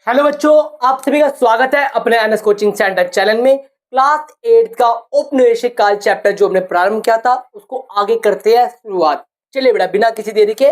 Hello बच्चों, आप सभी का स्वागत है अपने एनएस कोचिंग सेंटर चैनल में। क्लास 8 का औपनिवेशिक काल चैप्टर जो हमने प्रारंभ किया था उसको आगे करते हैं शुरुआत। चलिए बेटा, बिना किसी देरी के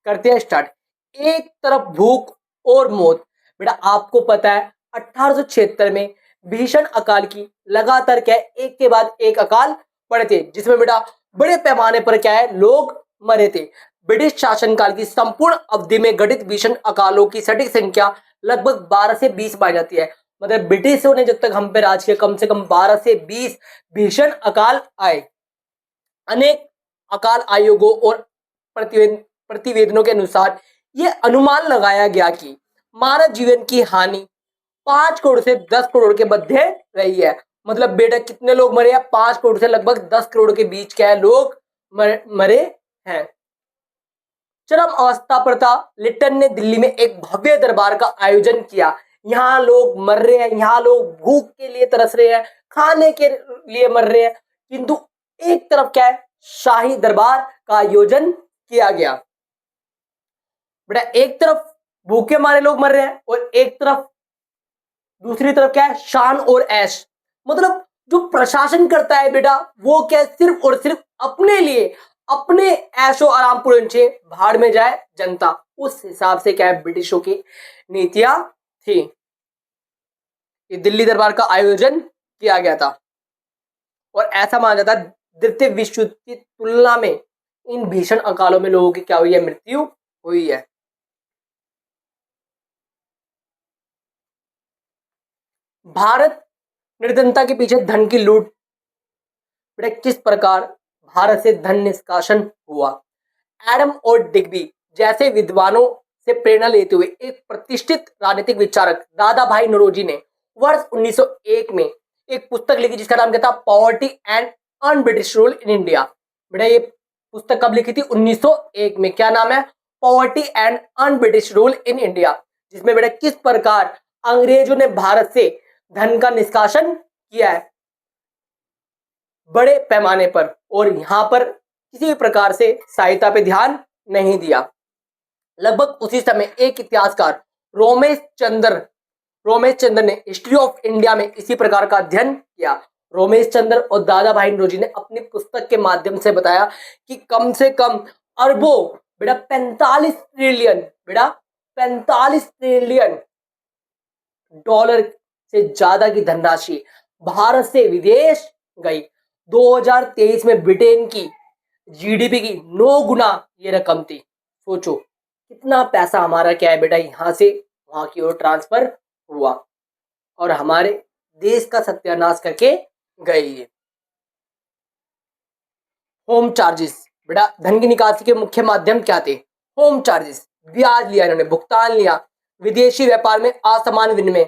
करते हैं स्टार्ट। एक तरफ भूख और मौत। बेटा आपको पता है 1876 में भीषण अकाल की लगातार क्या है, एक के बाद एक अकाल पड़े थे, जिसमें बेटा बड़े पैमाने पर क्या है लोग मरे थे। ब्रिटिश शासनकाल की संपूर्ण अवधि में घटित भीषण अकालों की सटीक संख्या लगभग 12 से 20 पाई जाती है। मतलब ब्रिटिशों ने जब तक हम पे राज किया, कम से कम 12 से 20 भीषण अकाल आए। अनेक अकाल आयोगों और प्रतिवेदनों के अनुसार यह अनुमान लगाया गया कि मानव जीवन की हानि 5 करोड़ से 10 करोड़ के मध्य रही है। मतलब बेटा कितने लोग मरे हैं? 5 करोड़ से लगभग 10 करोड़ के बीच क्या है लोग मरे हैं। चरम अवस्था पर था, लिट्टन ने दिल्ली में एक भव्य दरबार का आयोजन किया। यहाँ लोग मर रहे हैं, यहाँ लोग भूख के लिए तरस रहे हैं, खाने के लिए मर रहे हैं, किंतु एक तरफ क्या है शाही दरबार का आयोजन किया गया। बेटा एक तरफ भूखे मारे लोग मर रहे हैं और एक तरफ दूसरी तरफ क्या है शान और ऐश। मतलब जो प्रशासन करता है बेटा वो क्या है सिर्फ और सिर्फ अपने लिए, अपने ऐशो आराम पूर्ण से भाड़ में जाए जनता। उस हिसाब से क्या है ब्रिटिशों की नीतियां थी। ये दिल्ली दरबार का आयोजन किया गया था और ऐसा माना जाता है द्वितीय विश्व युद्ध की तुलना में इन भीषण अकालों में लोगों की क्या हुई है, मृत्यु हुई है। भारत निर्धनता के पीछे धन की लूट। बेटा किस प्रकार भारत से धन निष्कासन हुआ? एडम और डिग्बी जैसे विद्वानों से प्रेरणा लेते हुए एक प्रतिष्ठित राजनीतिक विचारक दादा भाई नौरोजी ने वर्ष 1901 में एक पुस्तक लिखी जिसका नाम क्या था? Poverty and un British rule in India. बेटा ये पुस्तक कब लिखी थी? 1901 में। क्या नाम है? Poverty and un British rule in India. जिसमें बेटा किस प्रकार अंग्रेजों ने भारत से धन का निष्कासन किया है बड़े पैमाने पर, और यहां पर किसी भी प्रकार से सहायता पे ध्यान नहीं दिया। लगभग उसी समय एक इतिहासकार रोमेश चंद्र ने हिस्ट्री ऑफ इंडिया में इसी प्रकार का अध्ययन किया। रोमेश चंद्र और दादा भाई नौरोजी ने अपनी पुस्तक के माध्यम से बताया कि कम से कम अरबों बेटा 45 ट्रिलियन, बेटा 45 ट्रिलियन डॉलर से ज्यादा की धनराशि भारत से विदेश गई। 2023 में ब्रिटेन की जीडीपी की 9 गुना ये रकम थी। सोचो कितना पैसा हमारा क्या है बेटा यहां से वहां की ओर ट्रांसफर हुआ और हमारे देश का सत्यानाश करके गई है। Home charges. बेटा धन की निकासी के मुख्य माध्यम क्या थे? होम चार्जेस, ब्याज लिया इन्होंने, भुगतान लिया। विदेशी व्यापार में असमान विनिमय।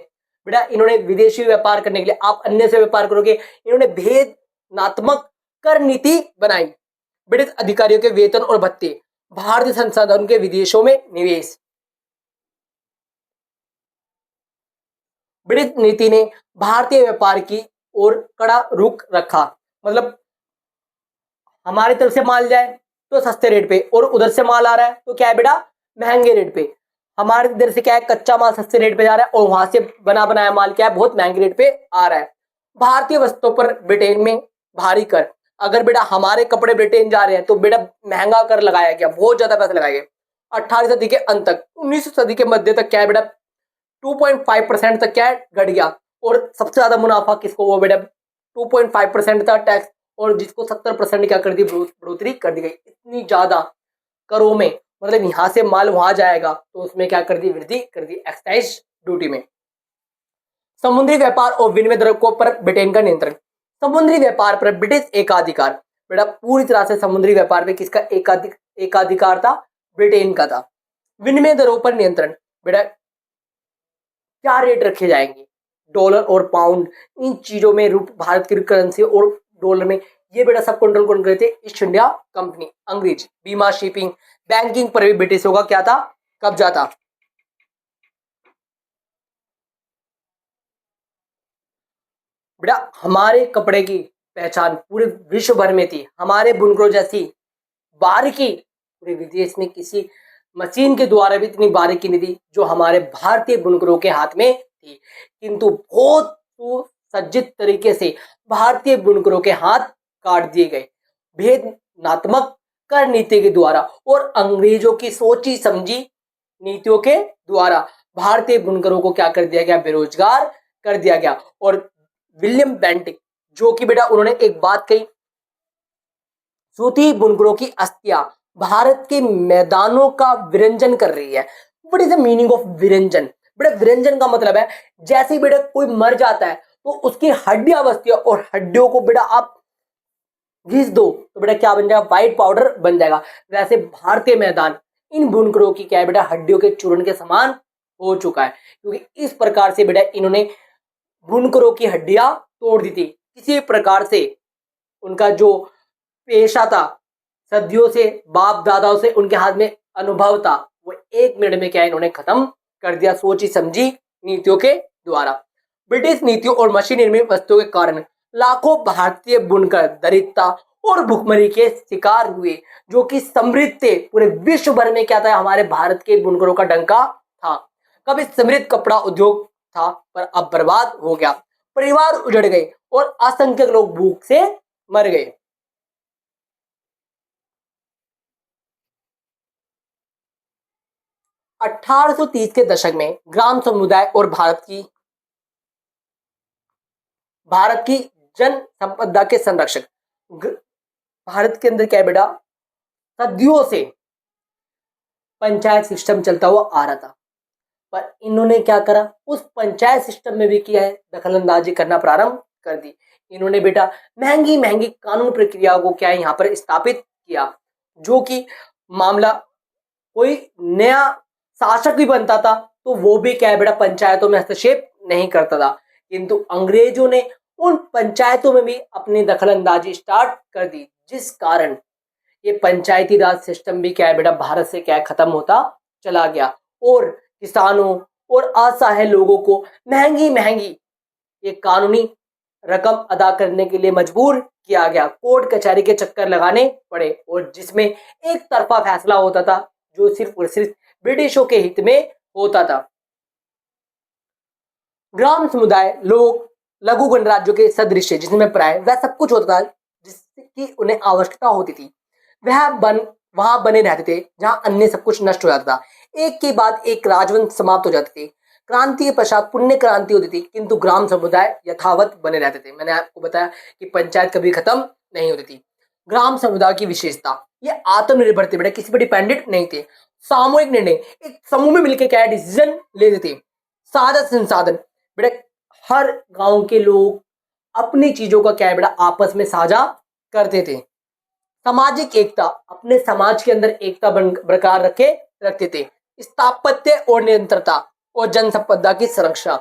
बेटा इन्होंने विदेशी व्यापार करने के लिए आप अन्य से व्यापार करोगे, इन्होंने भेदनात्मक कर नीति बनाई। ब्रिटिश अधिकारियों के वेतन और भत्ते, भारतीय संसाधन के विदेशों में निवेश। ब्रिटिश नीति ने भारतीय व्यापार की ओर कड़ा रुख रखा। मतलब हमारी तरफ से माल जाए तो सस्ते रेट पे और उधर से माल आ रहा है तो क्या है बेटा महंगे रेट पे। हमारे इधर से क्या है कच्चा माल सस्ते रेट पे जा रहा है और वहां से बना बनाया माल क्या है बहुत महंगे रेट पे आ रहा है। भारतीय वस्तुओं पर ब्रिटेन में भारी कर। अगर बेटा हमारे कपड़े ब्रिटेन जा रहे हैं तो बेटा महंगा कर लगाया गया, बहुत ज्यादा पैसा लगाया गया। 18वीं सदी के अंत तक 19वीं सदी के मध्य तक क्या है बेटा 2.5% तक क्या है घट गया। और सबसे ज्यादा मुनाफा किसको हुआ बेटा? 2.5% था टैक्स, और जिसको 70% क्या कर दी बढ़ोतरी कर दी गई। इतनी ज्यादा करों में, मतलब यहां से माल वहां जाएगा तो उसमें क्या कर दी? वृद्धि कर दी एक्साइज ड्यूटी में। समुद्री व्यापार और विनिमय द्रव्यों पर ब्रिटेन का नियंत्रण। समुद्री व्यापार पर ब्रिटिश एकाधिकार। बेटा पूरी तरह से समुद्री व्यापार में किसका एकाधिकार था? ब्रिटेन का था। विनिमय दरों पर नियंत्रण। बेटा क्या रेट रखे जाएंगे? डॉलर और पाउंड, इन चीजों में भारत की करेंसी और डॉलर में ये बेटा सब कंट्रोल कौन करे थे? ईस्ट इंडिया कंपनी, अंग्रेज। बीमा, शिपिंग, बैंकिंग पर भी ब्रिटिशों का क्या था? कब्जा था। बेटा हमारे कपड़े की पहचान पूरे विश्व भर में थी। हमारे बुनकरों जैसी बारीकी पूरे विदेश में किसी मशीन के द्वारा भी इतनी बारीकी नहीं थी जो हमारे भारतीय बुनकरों के हाथ में थी, किंतु बहुत सुसज्जित तरीके से भारतीय बुनकरों के हाथ काट दिए गए भेदनात्मक कर नीति के द्वारा और अंग्रेजों की सोची समझी नीतियों के द्वारा भारतीय बुनकरों को क्या कर दिया गया, बेरोजगार कर दिया गया। और विलियम बेंटिक जो कि बेटा उन्होंने एक बात कही, सूती बुनकरों की अस्थियां भारत के मैदानों का विरंजन कर रही है। What is the meaning of विरंजन? बेटा विरंजन का मतलब है जैसे ही बेटा कोई मर जाता है तो उसकी हड्डियां बचती है और हड्डियों को बेटा आप घिस दो तो बेटा क्या बन जाएगा, व्हाइट पाउडर बन जाएगा। वैसे भारतीय मैदान इन बुनकरों की क्या है बेटा, हड्डियों के चूर्ण के समान हो चुका है, क्योंकि इस प्रकार से बेटा इन्होंने बुनकरों की हड्डियां तोड़ दी थी। किसी प्रकार से उनका जो पेशा था, सदियों से बाप दादाओं से उनके हाथ में अनुभव था, वो 1 मिनट में क्या इन्होंने खत्म कर दिया सोची समझी नीतियों के द्वारा। ब्रिटिश नीतियों और मशीन निर्मित वस्तुओं के कारण लाखों भारतीय बुनकर दरिद्रता और भुखमरी के शिकार हुए, जो कि समृद्ध थे। पूरे विश्व भर में क्या था, हमारे भारत के बुनकरों का डंका था। कभी समृद्ध कपड़ा उद्योग था पर अब बर्बाद हो गया, परिवार उजड़ गए और असंख्य लोग भूख से मर गए। अठारह के दशक में ग्राम समुदाय और भारत की जन संपदा के संरक्षक भारत के अंदर क्या है बेटा, सदियों से पंचायत सिस्टम चलता हुआ आ रहा था, पर इन्होंने क्या करा, उस पंचायत सिस्टम में भी किया है दखलंदाजी करना प्रारंभ कर दी। इन्होंने बेटा महंगी महंगी कानून प्रक्रिया को क्या है यहाँ पर स्थापित किया, जो कि मामला कोई नया शासक भी बनता था तो वो भी क्या है बेटा पंचायतों में हस्तक्षेप नहीं करता था, किंतु अंग्रेजों ने उन पंचायतों में भी अपनी दखलंदाजी स्टार्ट कर दी, जिस कारण ये पंचायती राज सिस्टम भी क्या है बेटा भारत से क्या है खत्म होता चला गया और किसानों और असहाय लोगों को महंगी महंगी ये कानूनी रकम अदा करने के लिए मजबूर किया गया, कोर्ट कचहरी के चक्कर लगाने पड़े और जिसमें एक तरफा फैसला होता था जो सिर्फ और सिर्फ ब्रिटिशों के हित में होता था। ग्राम समुदाय लोग लघु गणराज्यों के सदृश जिसमें प्राय वह सब कुछ होता था जिसकी उन्हें आवश्यकता होती थी, वह वहां बने रहते थे जहां अन्य सब कुछ नष्ट हो जाता था। एक के बाद एक राजवंश समाप्त हो जाते थे, क्रांति के पश्चात पुण्य क्रांति होती थी, किंतु ग्राम समुदाय यथावत बने रहते थे। मैंने आपको बताया कि पंचायत कभी खत्म नहीं होती थी। ग्राम समुदाय की विशेषता, ये आत्मनिर्भर थे बेटा, किसी पर डिपेंडेंट नहीं थे। सामूहिक निर्णय, एक समूह में मिलकर क्या डिसीजन लेते थे। साझा संसाधन, बेटा हर गांव के लोग अपनी चीजों का क्या है बेटा आपस में साझा करते थे। सामाजिक एकता, अपने समाज के अंदर एकता बरकरार रखते थे। स्थापत्य और निरंतरता और जन संपदा की संरक्षण,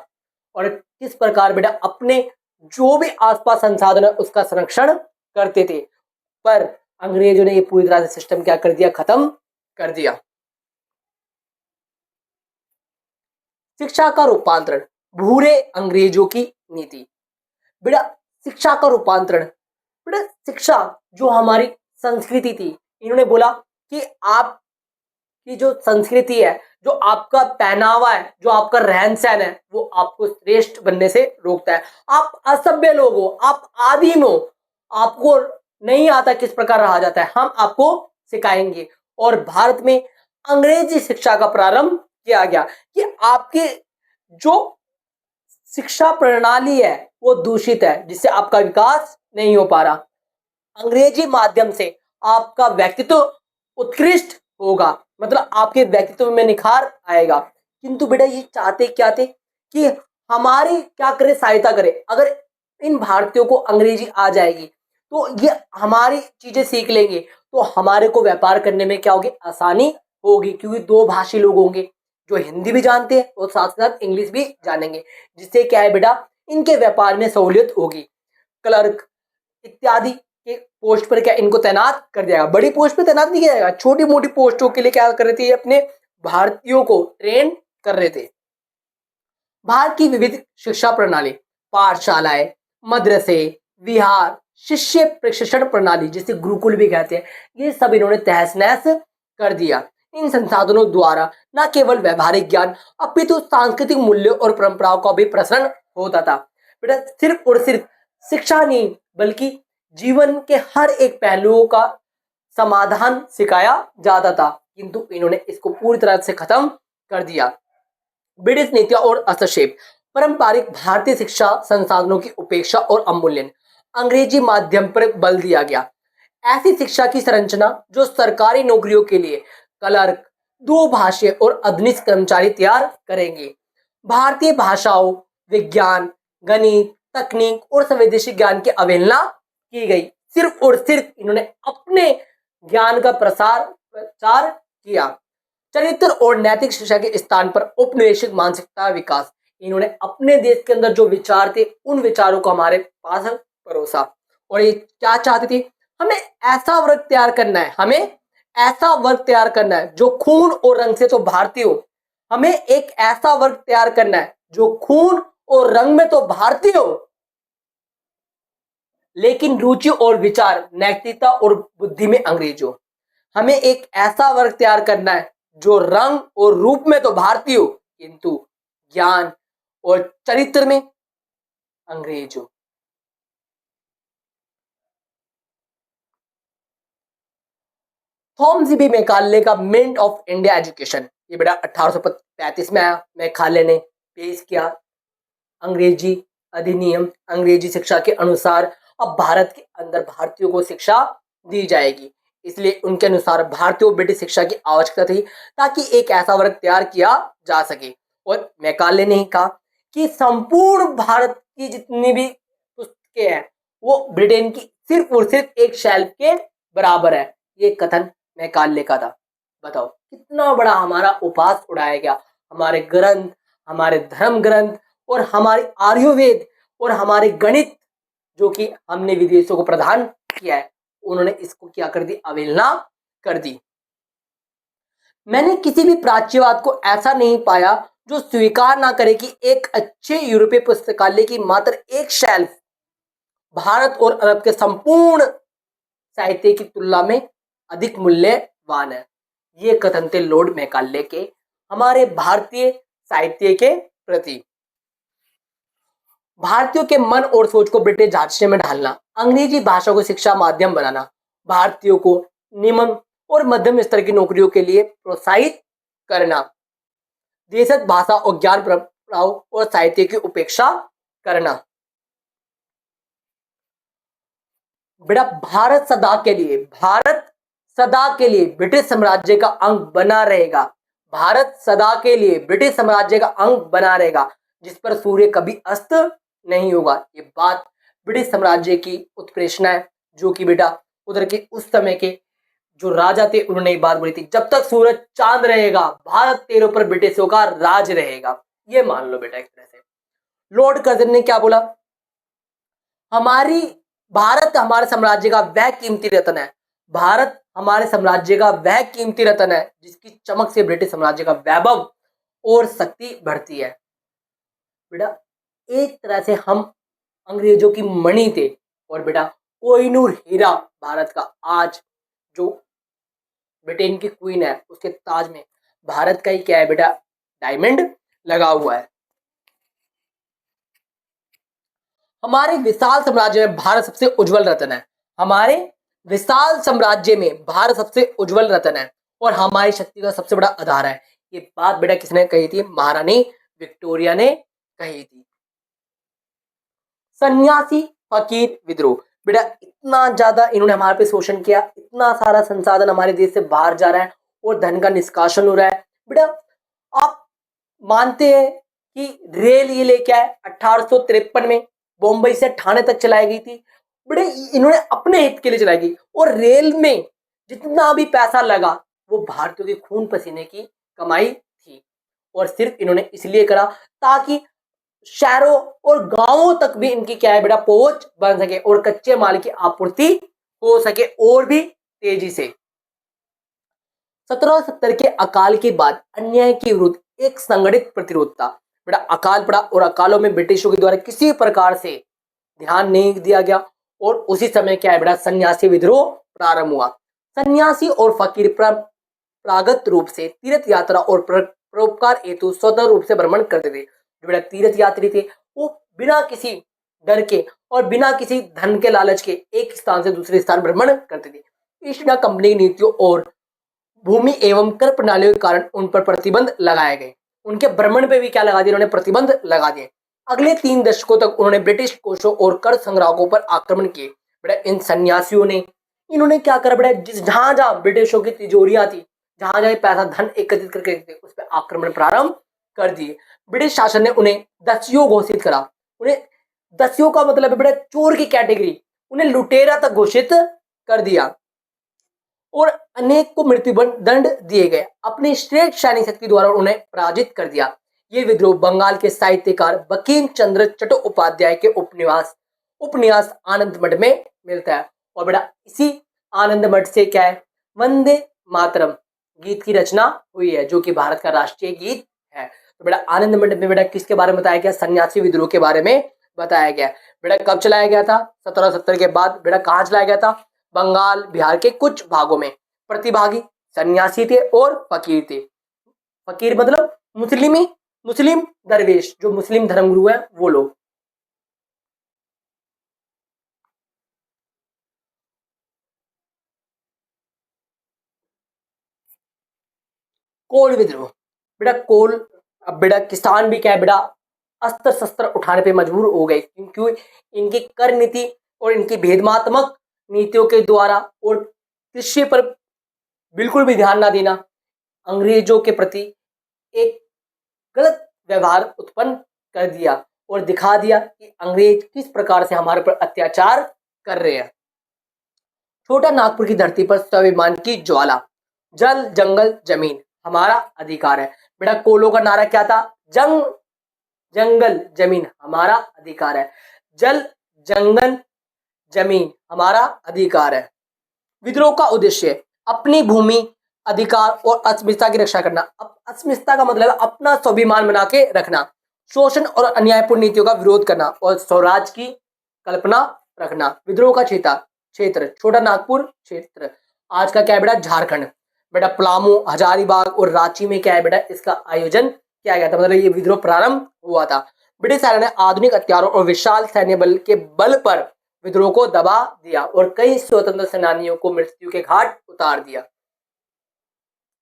और किस प्रकार बेटा अपने जो भी आसपास संसाधन है उसका संरक्षण करते थे। पर अंग्रेजों ने ये पूरी तरह से सिस्टम क्या कर दिया, खत्म कर दिया। शिक्षा का रूपांतरण, भूरे अंग्रेजों की नीति। बेटा शिक्षा का रूपांतरण, बेटा शिक्षा जो हमारी संस्कृति थी, इन्होंने बोला कि आप की जो संस्कृति है, जो आपका पहनावा है, जो आपका रहन सहन है, वो आपको श्रेष्ठ बनने से रोकता है। आप असभ्य लोग हो, आप आदिम हो, आपको नहीं आता किस प्रकार रहा जाता है, हम आपको सिखाएंगे। और भारत में अंग्रेजी शिक्षा का प्रारंभ किया गया कि आपकी जो शिक्षा प्रणाली है वो दूषित है, जिससे आपका विकास नहीं हो पा रहा। अंग्रेजी माध्यम से आपका व्यक्तित्व उत्कृष्ट होगा, मतलब आपके व्यक्तित्व में निखार आएगा। किंतु बेटा ये चाहते क्या थे कि हमारी क्या करे, सहायता करे। अगर इन भारतीयों को अंग्रेजी आ जाएगी तो ये हमारी चीजें सीख लेंगे, तो हमारे को व्यापार करने में क्या होगी, आसानी होगी, क्योंकि दो भाषी लोग होंगे जो हिंदी भी जानते हैं और साथ साथ इंग्लिश भी जानेंगे, जिससे क्या है बेटा इनके व्यापार में सहूलियत होगी। क्लर्क इत्यादि के पोस्ट पर क्या इनको तैनात कर दिया जाएगा। बड़ी पोस्ट पे तैनात नहीं किया जाएगा, छोटी मोटी पोस्टों के लिए क्या कर रहे थे, अपने भारतीयों को ट्रेन कर रहे थे। भारत की विविध शिक्षा प्रणाली, पाठशालाएं, मदरसे, विहार, शिष्य प्रशिक्षण प्रणाली जिसे गुरुकुल भी कहते हैं, ये सब इन्होंने तहस नहस कर दिया। इन संसाधनों द्वारा न केवल व्यवहारिक ज्ञान अपितु सांस्कृतिक मूल्यों और परंपराओं का भी प्रसरण होता था। बेटा सिर्फ और सिर्फ शिक्षा नहीं बल्कि जीवन के हर एक पहलुओं का समाधान सिखाया जाता था, किंतु इन्होंने इसको पूरी तरह से खत्म कर दिया। ब्रिटिश नीतियां और हस्तक्षेप, पारंपरिक भारतीय शिक्षा संसाधनों की उपेक्षा और अवमूल्यन, अंग्रेजी माध्यम पर बल दिया गया। ऐसी शिक्षा की संरचना जो सरकारी नौकरियों के लिए क्लर्क, दो भाषीय और अधीनस्थ कर्मचारी तैयार करेंगे। भारतीय भाषाओं, विज्ञान, गणित, तकनीक और संवेदनशील ज्ञान की अवहेलना की गई। सिर्फ और सिर्फ इन्होंने अपने ज्ञान का प्रचार किया। चरित्र और नैतिक शिक्षा के स्थान पर औपनिवेशिक मानसिकता विकास, इन्होंने अपने देश के अंदर जो विचार थे उन विचारों को हमारे पास परोसा। और ये क्या चाहते थे, हमें ऐसा वर्ग तैयार करना है, हमें ऐसा वर्ग तैयार करना है जो खून और रंग से तो भारतीय हो, हमें एक ऐसा वर्ग तैयार करना है जो खून और रंग में तो भारतीय हो लेकिन रुचि और विचार, नैतिकता और बुद्धि में अंग्रेज हो। हमें एक ऐसा वर्ग तैयार करना है जो रंग और रूप में तो भारतीय हो किंतु ज्ञान और चरित्र में अंग्रेज हो। थॉमस बी मैकाले का मिंट ऑफ इंडिया एजुकेशन, ये बेटा 1835 में आया। मैकाले ने पेश किया अंग्रेजी अधिनियम, अंग्रेजी शिक्षा के अनुसार अब भारत के अंदर भारतीयों को शिक्षा दी जाएगी। इसलिए उनके अनुसार भारतीय और ब्रिटिश शिक्षा की आवश्यकता थी ताकि एक ऐसा वर्ग तैयार किया जा सके। और मैकाले ने कहा कि संपूर्ण भारत की जितनी भी पुस्तकें हैं वो ब्रिटेन की सिर्फ और सिर्फ एक शेल्फ के बराबर है। ये कथन मैकाले का था। बताओ कितना बड़ा हमारा उपहास उड़ाया गया। हमारे ग्रंथ, हमारे धर्म ग्रंथ और हमारे आयुर्वेद और हमारे गणित जो कि हमने विदेशों को प्रदान किया है, उन्होंने इसको क्या कर दी, अवहेलना कर दी। मैंने किसी भी प्राच्यवाद को ऐसा नहीं पाया जो स्वीकार ना करे कि एक अच्छे यूरोपीय पुस्तकालय की मात्र एक शेल्फ भारत और अरब के संपूर्ण साहित्य की तुलना में अधिक मूल्यवान है। ये कथन थे लॉर्ड मैकाले के हमारे भारतीय साहित्य के प्रति। भारतीयों के मन और सोच को ब्रिटिश ढांचे में ढालना, अंग्रेजी भाषा को शिक्षा माध्यम बनाना, भारतीयों को निम्न और मध्यम स्तर की नौकरियों के लिए प्रोत्साहित करना, देशज भाषा और ज्ञान परंपराओं और साहित्य की उपेक्षा करना। बेटा भारत सदा के लिए ब्रिटिश साम्राज्य का अंग बना रहेगा। भारत सदा के लिए ब्रिटिश साम्राज्य का अंग बना रहेगा जिस पर सूर्य कभी अस्त नहीं होगा। ये बात ब्रिटिश साम्राज्य की उत्प्रेरणा है जो कि बेटा उधर के उस समय के जो राजा थे उन्होंने ये बात बोली थी, जब तक सूरज चांद रहेगा भारत तेरे ऊपर ब्रिटिशों का राज रहेगा। ये मान लो बेटा एक तरह से। लॉर्ड कर्जन ने क्या बोला, भारत हमारे साम्राज्य का वह कीमती रत्न है, भारत हमारे साम्राज्य का वह कीमती रत्न है जिसकी चमक से ब्रिटिश साम्राज्य का वैभव और शक्ति बढ़ती है। बेटा एक तरह से हम अंग्रेजों की मणि थे और बेटा कोहिनूर हीरा भारत का, आज जो ब्रिटेन की क्वीन है उसके ताज में भारत का ही क्या है बेटा, डायमंड लगा हुआ है। हमारे विशाल साम्राज्य में भारत सबसे उज्जवल रत्न है, हमारे विशाल साम्राज्य में भारत सबसे उज्जवल रत्न है और हमारी शक्ति का सबसे बड़ा आधार है। ये बात बेटा किसने कही थी, महारानी विक्टोरिया ने कही थी। सन्यासी फकीर विद्रोह, बेटा इतना ज्यादा इन्होंने हमारे पे शोषण किया, इतना सारा संसाधन हमारे देश से बाहर जा रहा है और धन का निष्कासन हो रहा है। बेटा आप मानते हैं कि रेल ये लेके आए 1853 में, बॉम्बई से ठाणे तक चलाई गई थी। बड़े इन्होंने अपने हित के लिए चलाई गई और रेल में जितना भी पैसा लगा वो भारतीयों के खून पसीने की कमाई थी और सिर्फ इन्होंने इसलिए करा ताकि शहरों और गांवों तक भी इनकी क्या है बेटा पहुंच बन सके और कच्चे माल की आपूर्ति हो सके और भी तेजी से। 1770 के अकाल के बाद अन्याय के विरुद्ध एक संगठित प्रतिरोध था। बेटा अकाल पड़ा और अकालों में ब्रिटिशों के द्वारा किसी प्रकार से ध्यान नहीं दिया गया और उसी समय क्या है बेटा सन्यासी विद्रोह प्रारंभ हुआ। सन्यासी और फकीर प्रागत रूप से तीर्थ यात्रा और परोपकार हेतु स्वतंत्र रूप से भ्रमण करते थे। जो बेटा तीर्थ यात्री थे वो बिना किसी डर के और बिना किसी धन के लालच के एक स्थान से दूसरे स्थान भ्रमण करते थे। ईस्ट इंडिया कंपनी की नीतियों और भूमि एवं कर प्रणालियों के कारण उन पर प्रतिबंध लगाए गए। उनके भ्रमण पे भी क्या लगा दिया उन्होंने, प्रतिबंध लगा दिए। अगले 3 दशकों तक उन्होंने ब्रिटिश कोषों और कर संग्राहकों पर आक्रमण किए। बेटा इन सन्यासियों ने इन्होंने क्या करा बेटा, जिस जहां जहां ब्रिटिशों की तिजोरियां थी, जहां जहां पैसा धन एकत्रित करके थे, उस पर आक्रमण प्रारंभ कर दिए। ब्रिटिश शासन ने उन्हें दस्युओं घोषित करा। उन्हें दस्युओं का मतलब है बेटा चोर की कैटेगरी, उन्हें लुटेरा तक घोषित कर दिया और अनेक को मृत्यु दंड दिए गए। अपनी श्रेष्ठ सैनिक शक्ति द्वारा उन्हें पराजित कर दिया। ये विद्रोह बंगाल के साहित्यकार बंकिम चंद्र चट्टोपाध्याय के उपन्यास आनंद मठ में मिलता है। और बेटा इसी आनंद मठ से क्या है, वंदे मातरम गीत की रचना हुई है, जो कि भारत का राष्ट्रीय गीत है। तो बेटा आनंद मठ में बेटा किसके बारे में बताया गया, सन्यासी विद्रोह के बारे में बताया गया। बेटा कब चलाया गया था, 1770 के बाद। बेटा कहाँ चलाया गया था, बंगाल बिहार के कुछ भागों में। प्रतिभागी सन्यासी थे और फकीर थे। फकीर मतलब मुस्लिम दरवेश, जो मुस्लिम धर्मगुरु है वो लोग। कोल विद्रोह, बेटा कोल, अब बेटा किसान भी क्या है बेटा अस्त्र शस्त्र उठाने पे मजबूर हो गए, क्योंकि इनकी कर नीति और इनकी भेदमात्मक नीतियों के द्वारा और कृषि पर बिल्कुल भी ध्यान ना देना अंग्रेजों के प्रति एक गलत व्यवहार उत्पन्न कर दिया और दिखा दिया कि अंग्रेज किस प्रकार से हमारे पर अत्याचार कर रहे हैं। छोटा नागपुर की धरती पर स्वाभिमान की ज्वाला, जल जंगल जमीन हमारा अधिकार है। बेटा कोलों का नारा क्या था, जंगल जमीन हमारा अधिकार है, जल जंगल जमीन हमारा अधिकार है। विद्रोह का उद्देश्य अपनी भूमि अधिकार और अस्मिता की रक्षा करना। अस्मिता का मतलब है अपना स्वाभिमान बना के रखना, शोषण और अन्यायपूर्ण नीतियों का विरोध करना और स्वराज की कल्पना रखना। विद्रोह का क्षेत्र छोटा नागपुर क्षेत्र, आज का क्या है बेटा झारखंड। बेटा पलामू, हजारीबाग और रांची में क्या है बेटा इसका आयोजन किया गया था, मतलब ये विद्रोह प्रारंभ हुआ था। ब्रिटिश सेना ने आधुनिक हथियारों और विशाल सैन्य बल के बल पर विद्रोह को दबा दिया और कई स्वतंत्र सेनानियों को मृत्यु के घाट उतार दिया।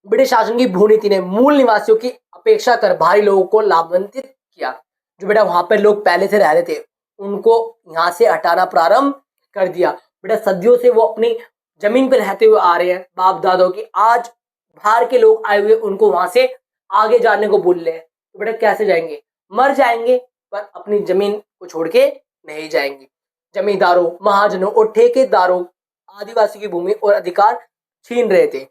ब्रिटिश शासन की भूनीति ने मूल निवासियों की अपेक्षा कर भारी लोगों को लाभान्वित किया। जो बेटा वहां पर लोग पहले से रह रहे थे उनको यहाँ से हटाना प्रारंभ कर दिया। बेटा सदियों से वो अपनी जमीन पर रहते हुए आ रहे हैं, बाप दादों की, आज बाहर के लोग आए हुए उनको वहां से आगे जाने को बोल रहे हैं। तो बेटा कैसे जाएंगे, मर जाएंगे, पर अपनी जमीन को छोड़ के नहीं जाएंगे। जमींदारों, महाजनों और ठेकेदारों आदिवासी की भूमि और अधिकार छीन रहे थे।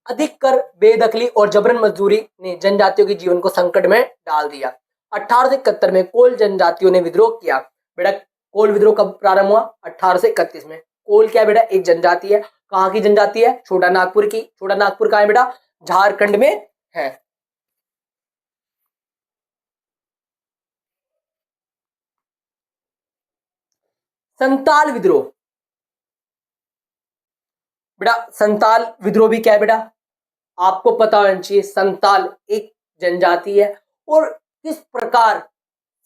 अधिक कर, बेदखली और जबरन मजदूरी ने जनजातियों के जीवन को संकट में डाल दिया। 1871 में कोल जनजातियों ने विद्रोह किया। बेटा कोल विद्रोह कब प्रारंभ हुआ, 1831 में। कोल क्या बेटा एक जनजाति है, कहाँ की जनजाति है, छोटा नागपुर की। छोटा नागपुर कहाँ है बेटा, झारखंड में है। संताल विद्रोह, बेटा संताल विद्रोह भी क्या है बेटा आपको पता होना चाहिए। संताल एक जनजाति है और किस प्रकार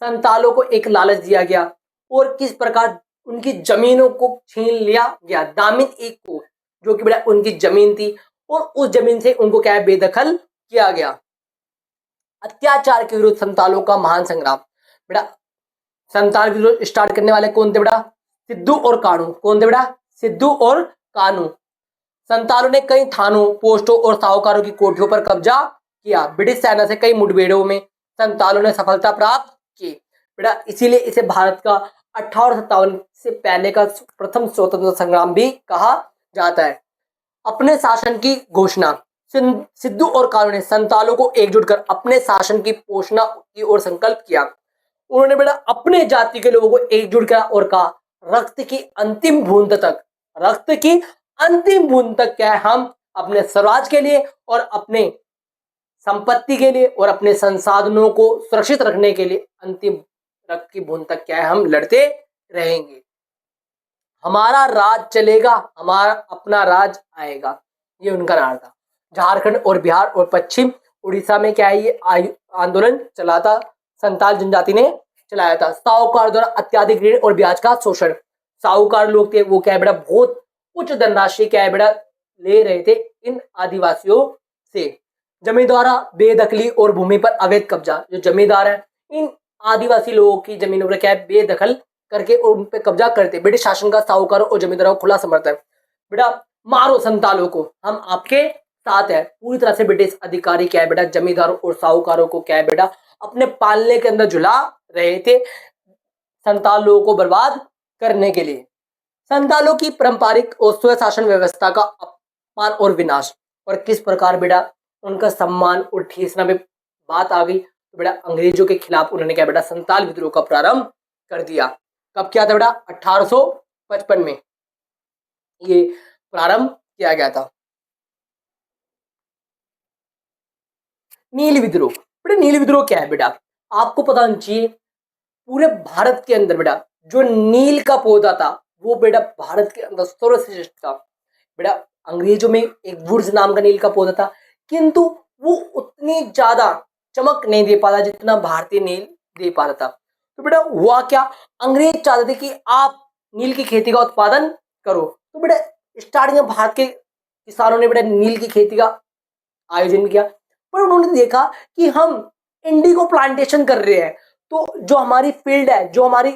संतालों को एक लालच दिया गया और किस प्रकार उनकी जमीनों को छीन लिया गया। दामिन एक को, जो कि बेटा उनकी जमीन थी, और उस जमीन से उनको क्या है बेदखल किया गया। अत्याचार के विरुद्ध संतालों का महान संग्राम। बेटा संताल विद्रोह स्टार्ट करने वाले कौन थे बेटा, सिद्धू और कानू। कौन थे बेटा, सिद्धू और कानू। संतालों ने कई थानों, पोस्टों और साहूकारों की कोठियों पर कब्जा किया। ब्रिटिश सेना से कई मुठभेड़ों में संतालों ने सफलता प्राप्त की। बेटा इसीलिए इसे भारत का 1857 से पहले का प्रथम स्वतंत्रता संग्राम भी कहा जाता है। अपने शासन की घोषणा, सिद्धू और कानू ने संतालों को एकजुट कर अपने शासन की पोषणा की ओर संकल्प किया। उन्होंने बेटा अपने जाति के लोगों को एकजुट किया और कहा रक्त की अंतिम बूंद तक, रक्त की अंतिम बूंद तक क्या है हम अपने स्वराज के लिए और अपने संपत्ति के लिए और अपने संसाधनों को सुरक्षित रखने के लिए अंतिम रक्त की बूंद तक क्या है हम लड़ते रहेंगे। हमारा राज चलेगा, हमारा अपना राज आएगा, ये उनका नारा था। झारखंड और बिहार और पश्चिम उड़ीसा में क्या है ये आंदोलन चला था, संताल जनजाति ने चलाया था। साहूकार द्वारा अत्याधिक ऋण और ब्याज का शोषण। साहूकार लोग थे वो क्या है बेटा बहुत उच्च धनराशि क्या है बेटा ले रहे थे इन आदिवासियों से। जमींदारा बेदखली और भूमि पर अवैध कब्जा। जो जमींदार है इन आदिवासी लोगों की जमीनों पर क्या है बेदखल करके और उन पर कब्जा करते। ब्रिटिश शासन का साहूकारों और जमींदारों को खुला समर्थन। बेटा मारो संतालों को, हम आपके साथ है। पूरी तरह से ब्रिटिश अधिकारी क्या है बेटा जमींदारों और साहूकारों को क्या है बेटा अपने पालने के अंदर झुला रहे थे संताल लोगों को बर्बाद करने के लिए। संतालों की पारंपरिक और स्वशासन व्यवस्था का अपमान और विनाश। और किस प्रकार बेटा उनका सम्मान और ठेसना में बात आ गई तो बेटा अंग्रेजों के खिलाफ उन्होंने क्या बेटा संताल विद्रोह का प्रारंभ कर दिया। कब किया था बेटा 1855 में ये प्रारंभ किया गया था। नील विद्रोह। बेटा नील विद्रोह क्या है बेटा आपको पता होना चाहिए। पूरे भारत के अंदर बेटा जो नील का पौधा था वो बेटा भारत के अंदर सर्वश्रेष्ठ था। बेटा अंग्रेजों में एक वुड्स नाम का नील का पौधा था किंतु वो उतनी ज्यादा चमक नहीं दे पाता जितना भारतीय नील दे पा रहा था। तो बेटा हुआ क्या अंग्रेज चाहते थे कि आप नील की खेती का उत्पादन करो। तो बेटा स्टार्टिंग में भारत के किसानों ने बेटा नील की खेती का आयोजन किया पर उन्होंने देखा कि हम इंडिगो प्लांटेशन कर रहे हैं तो जो हमारी फील्ड है जो हमारी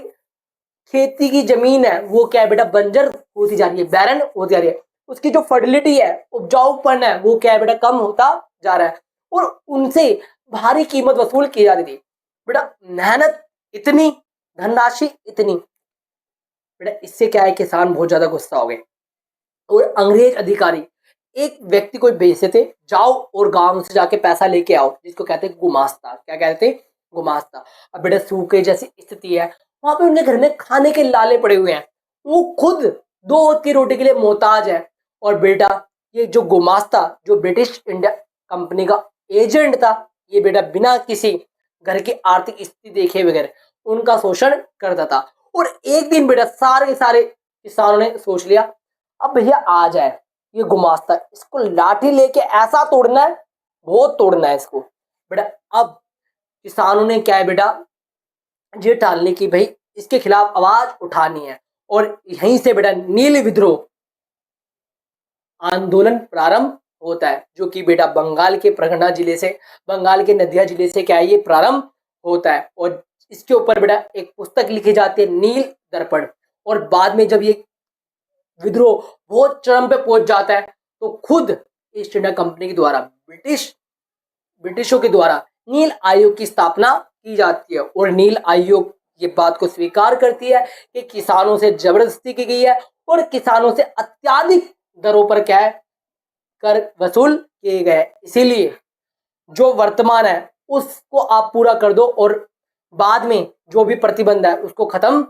खेती की जमीन है वो क्या है बेटा बंजर होती जा रही है, बैरन होती जा रही है। उसकी जो फर्टिलिटी है उपजाऊपन है वो क्या है बेटा कम होता जा रहा है और उनसे भारी कीमत वसूल की जाती थी। बेटा मेहनत इतनी धनराशि इतनी बेटा इससे क्या है किसान बहुत ज्यादा गुस्सा हो गए और अंग्रेज अधिकारी एक व्यक्ति को भेजते थे जाओ और गांव से जाके पैसा लेके आओ जिसको कहते हैं गुमास्ता। क्या कहते हैं गुमास्ता। अब बेटा सूखे जैसी स्थिति है वहां पे उनके घर में खाने के लाले पड़े हुए हैं वो खुद 2 वक्त की रोटी के लिए मोहताज है। और बेटा ये जो गुमास्ता जो ब्रिटिश इंडिया कंपनी का एजेंट था ये बेटा बिना किसी घर की आर्थिक स्थिति देखे बगैर उनका शोषण करता था। और एक दिन बेटा सारे के सारे किसानों ने सोच लिया अब भैया आ जाए ये गुमास्ता इसको लाठी लेके ऐसा तोड़ना है बहुत तोड़ना है इसको। बेटा अब किसानों ने क्या है बेटा ये ठान ली कि भाई इसके खिलाफ आवाज उठानी है और यहीं से बेटा नील विद्रोह आंदोलन प्रारंभ होता है जो कि बेटा बंगाल के परगना जिले से बंगाल के नदिया जिले से क्या है ये प्रारंभ होता है। और इसके ऊपर बेटा एक पुस्तक लिखी जाती है नील दर्पण। और बाद में जब ये विद्रोह बहुत चरम पे पहुंच जाता है तो खुद ईस्ट इंडिया कंपनी के द्वारा ब्रिटिशों के द्वारा नील आयोग की स्थापना की जाती है। और नील आयोग ये बात को स्वीकार करती है कि किसानों से जबरदस्ती की गई है और किसानों से अत्याधिक दरों पर क्या है कर वसूल किए गए। इसीलिए जो वर्तमान है उसको आप पूरा कर दो और बाद में जो भी प्रतिबंध है उसको खत्म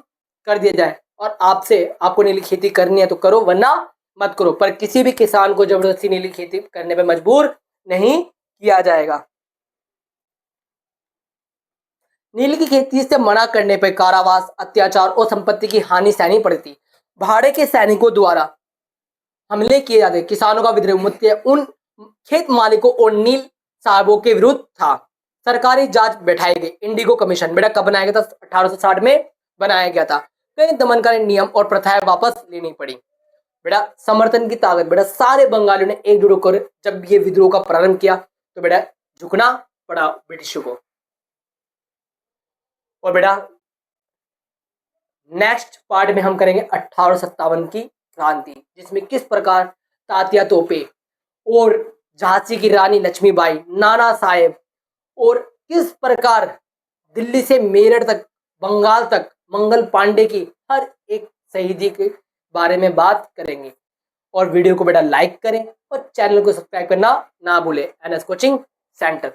कर दिया जाए। और आपको नीली खेती करनी है तो करो वरना मत करो पर किसी भी किसान को जबरदस्ती नीली खेती करने पे मजबूर नहीं किया जाएगा। नील की खेती से मना करने पर कारावास अत्याचार और संपत्ति की हानि सहनी पड़ी थी। भाड़े के सैनिकों द्वारा हमले किए जाते। किसानों का विद्रोह मुद्दे उन खेत मालिकों और नील साहबों के विरुद्ध था। सरकारी जांच बैठाई गई। इंडिगो कमीशन बेटा कब बनाया गया था 1860 में बनाया गया था। कई दमनकारी नियम और प्रथाएं वापस लेनी पड़ी। बेटा समर्थन की ताकत बेटा सारे बंगालियों ने एकजुट होकर जब ये विद्रोह का प्रारंभ किया तो बेटा झुकना पड़ा ब्रिटिशों को। और बेटा नेक्स्ट पार्ट में हम करेंगे 1857 की क्रांति जिसमें किस प्रकार तात्या तोपे और झांसी की रानी लक्ष्मीबाई नाना साहेब और किस प्रकार दिल्ली से मेरठ तक बंगाल तक मंगल पांडे की हर एक शहीदी के बारे में बात करेंगे। और वीडियो को बेटा लाइक करें और चैनल को सब्सक्राइब करना ना भूलें। NS coaching centre.